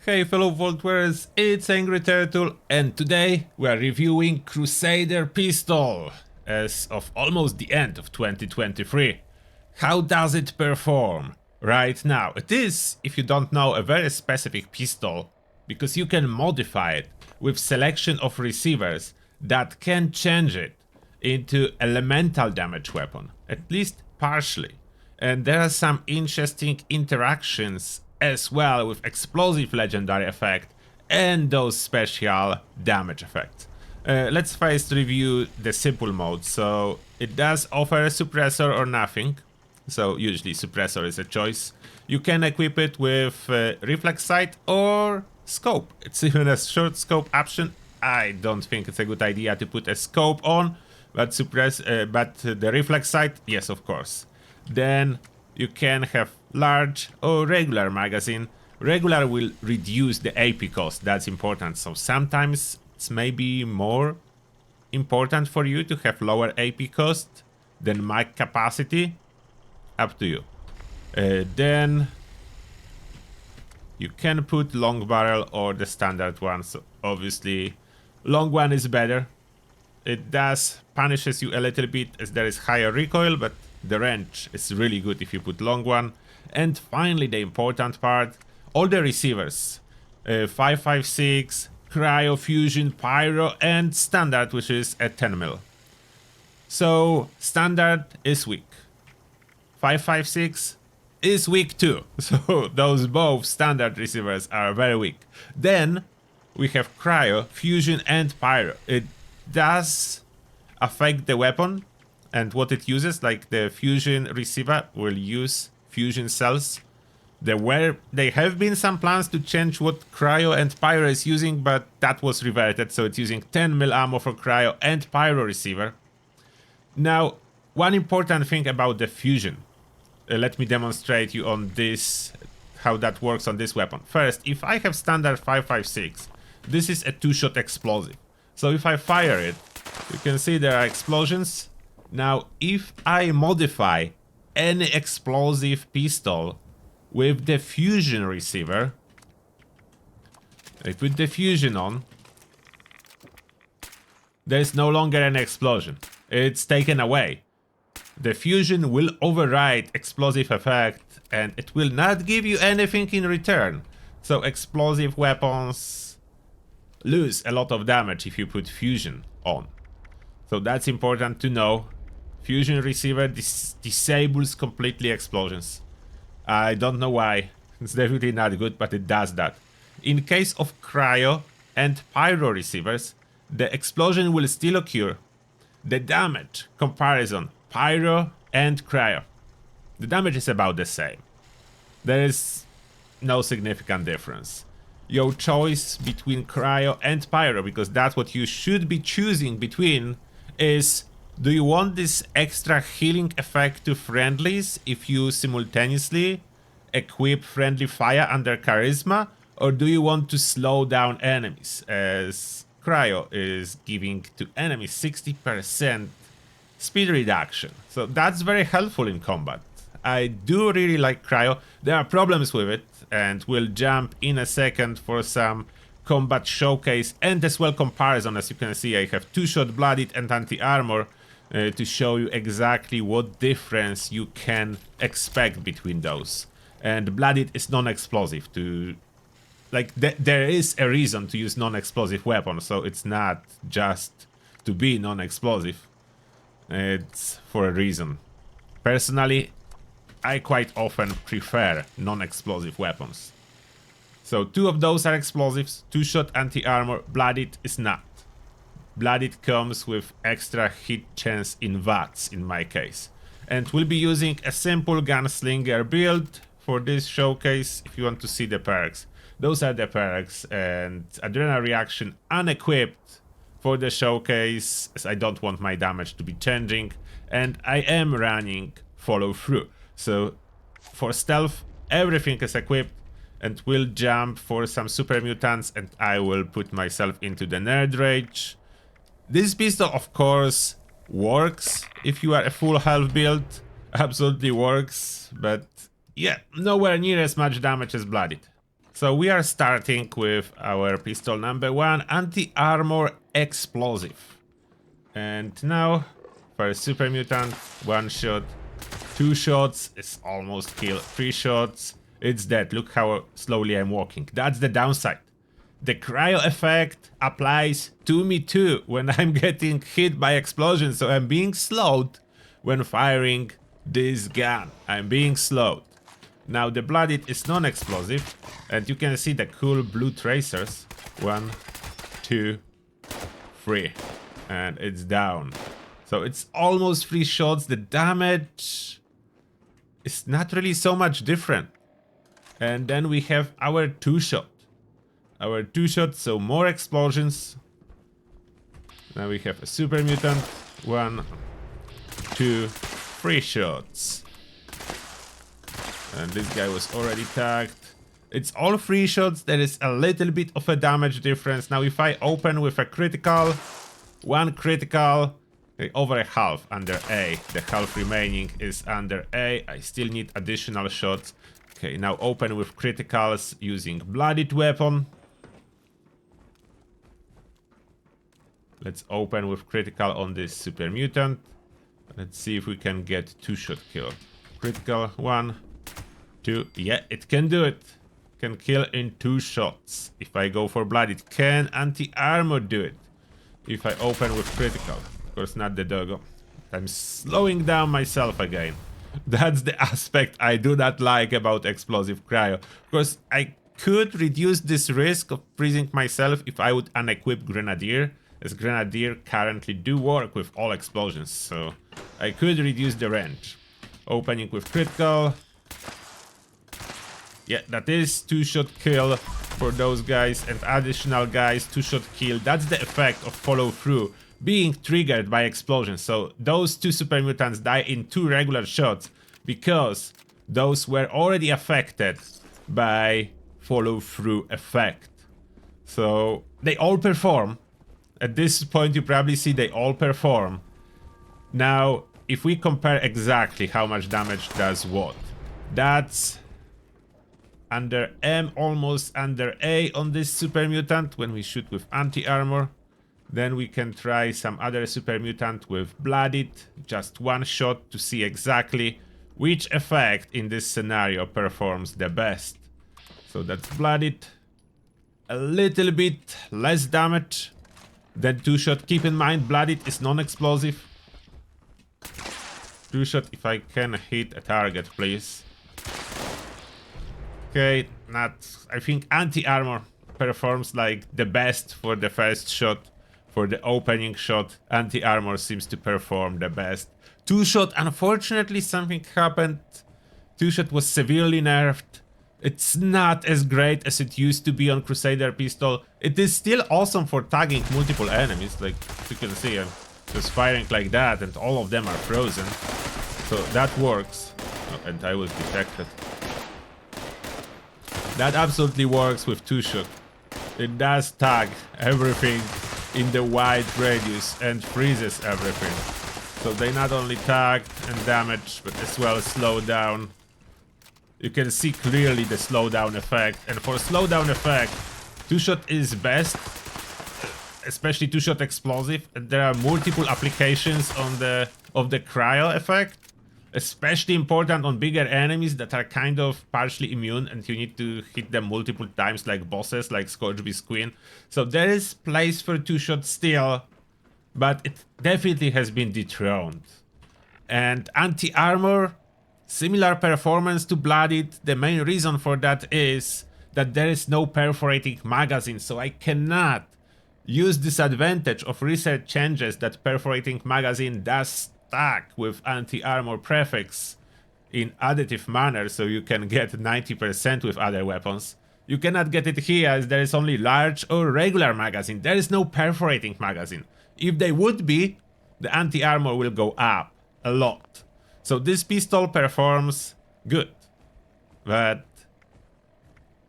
Hey fellow Vault Wearers, it's Angry Turtle, and today we are reviewing Crusader pistol as of almost the end of 2023. How does it perform right now? It is, if you don't know, a very specific pistol because you can modify it with selection of receivers that can change it into elemental damage weapon, at least partially. And there are some interesting interactions as well with explosive legendary effect and those special damage effects. Let's first review the simple mode. So it does offer a suppressor or nothing. So usually suppressor is a choice. You can equip it with reflex sight or scope. It's even a short scope option. I don't think it's a good idea to put a scope on, but the reflex sight, yes, of course. Then you can have large or regular magazine. Regular will reduce the AP cost, that's important. So sometimes it's maybe more important for you to have lower AP cost than mag capacity. Up to you. Then you can put long barrel or the standard one. So obviously long one is better. It does punishes you a little bit as there is higher recoil, but the range is really good if you put long one. And finally the important part, all the receivers, 5.56, cryo, fusion, pyro and standard, which is at 10 mil. So standard is weak. 5.56 is weak too. So those both standard receivers are very weak. Then we have cryo, fusion and pyro. It does affect the weapon and what it uses, like the fusion receiver will use fusion cells. There have been some plans to change what cryo and pyro is using, but that was reverted, so it's using 10 mil ammo for cryo and pyro receiver. Now, one important thing about the fusion. Let me demonstrate you on this, how that works on this weapon. First, if I have standard 5.56, this is a two-shot explosive. So if I fire it, you can see there are explosions. Now, if I modify any explosive pistol with the fusion receiver, I put the fusion on, there's no longer an explosion. It's taken away. The fusion will override explosive effect and it will not give you anything in return. So explosive weapons lose a lot of damage if you put fusion on. So that's important to know. Fusion receiver disables completely explosions. I don't know why. It's definitely not good, but it does that. In case of cryo and pyro receivers, the explosion will still occur. The damage comparison, pyro and cryo, the damage is about the same. There is no significant difference. Your choice between cryo and pyro, because that's what you should be choosing between, is do you want this extra healing effect to friendlies if you simultaneously equip friendly fire under charisma, or do you want to slow down enemies, as cryo is giving to enemies 60% speed reduction. So that's very helpful in combat. I do really like cryo. There are problems with it, and we'll jump in a second for some combat showcase and as well comparison. As you can see, I have two-shot blooded and anti-armor to show you exactly what difference you can expect between those. And blooded is non-explosive. There is a reason to use non-explosive weapons, so it's not just to be non-explosive. It's for a reason. Personally, I quite often prefer non-explosive weapons. So two of those are explosives, two-shot anti-armor, blooded is not. Blooded comes with extra hit chance in VATS in my case. And we'll be using a simple gunslinger build for this showcase if you want to see the perks. Those are the perks, and adrenaline reaction unequipped for the showcase, as I don't want my damage to be changing, and I am running follow through. So for stealth, everything is equipped, and we'll jump for some super mutants, and I will put myself into the nerd rage. This pistol, of course, works if you are a full health build. absolutely works, but yeah, nowhere near as much damage as Blooded. So we are starting with our pistol number 1, anti-armor explosive. And now, for a super mutant, 1 shot, 2 shots, it's almost kill, 3 shots, it's dead. Look how slowly I'm walking. That's the downside. The cryo effect applies to me too when I'm getting hit by explosions, so I'm being slowed when firing this gun. I'm being slowed. Now the Blooded is non-explosive, and you can see the cool blue tracers. 1, 2, 3, and it's down. So it's almost 3 shots. The damage is not really so much different. And then we have our 2 shot. Our 2 shots, so more explosions. Now we have a super mutant. 1, 2, 3 shots. And this guy was already tagged. It's all 3 shots. There is a little bit of a damage difference. Now if I open with a critical, 1 critical, okay, over a half under A. The half remaining is under A. I still need additional shots. Okay, now open with criticals using Blooded weapon. Let's open with critical on this super mutant. Let's see if we can get 2-shot kill. Critical, 1, 2. Yeah, it can do it. Can kill in 2 shots. If I go for Blooded, can anti-armor do it? If I open with critical. Of course, not the doggo. I'm slowing down myself again. That's the aspect I do not like about explosive cryo. Of course, I could reduce this risk of freezing myself if I would unequip Grenadier, as Grenadier currently do work with all explosions, so I could reduce the range. Opening with critical. Yeah, that is 2-shot kill for those guys, and additional guys, 2-shot kill. That's the effect of follow through being triggered by explosions. So those 2 super mutants die in 2 regular shots because those were already affected by follow through effect. So they all perform. At this point you probably see they all perform. Now if we compare exactly how much damage does what, that's under M, almost under A on this super mutant when we shoot with anti-armor. Then we can try some other super mutant with Blooded, just 1 shot to see exactly which effect in this scenario performs the best. So that's Blooded. A little bit less damage than 2-shot. Keep in mind, Blooded is non-explosive. 2-shot, if I can hit a target, please. Okay, not... I think anti-armor performs like the best for the first shot. For the opening shot, anti-armor seems to perform the best. 2-shot, unfortunately something happened. 2-shot was severely nerfed. It's not as great as it used to be on Crusader pistol. It is still awesome for tagging multiple enemies, like you can see I'm just firing like that and all of them are frozen. So that works. Oh, and I was detected. That absolutely works with 2-shot. It does tag everything in the wide radius and freezes everything. So they not only tag and damage, but as well slow down. You can see clearly the slowdown effect, and for slowdown effect, 2-shot is best, especially 2-shot explosive. And there are multiple applications on of the cryo effect, especially important on bigger enemies that are kind of partially immune and you need to hit them multiple times, like bosses, like Scorchbeast Queen. So there is place for 2-shot still, but it definitely has been dethroned. And anti-armor, similar performance to Blooded. The main reason for that is that there is no perforating magazine, so I cannot use this advantage of research changes that perforating magazine does stack with anti-armor prefix in additive manner, so you can get 90% with other weapons. You cannot get it here as there is only large or regular magazine. There is no perforating magazine. If they would be, the anti-armor will go up a lot. So this pistol performs good, but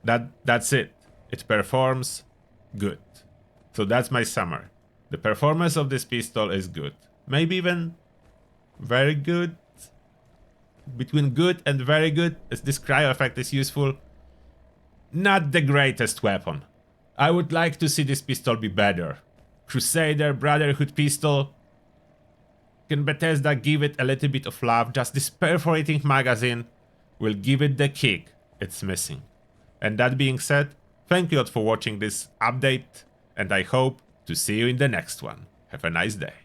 that's it. It performs good. So that's my summary. The performance of this pistol is good. Maybe even very good. between good and very good, as this cryo effect is useful. Not the greatest weapon. I would like to see this pistol be better. Crusader, Brotherhood pistol. Can Bethesda give it a little bit of love? Just this perforating magazine will give it the kick it's missing. And that being said, thank you all for watching this update, and I hope to see you in the next one. Have a nice day.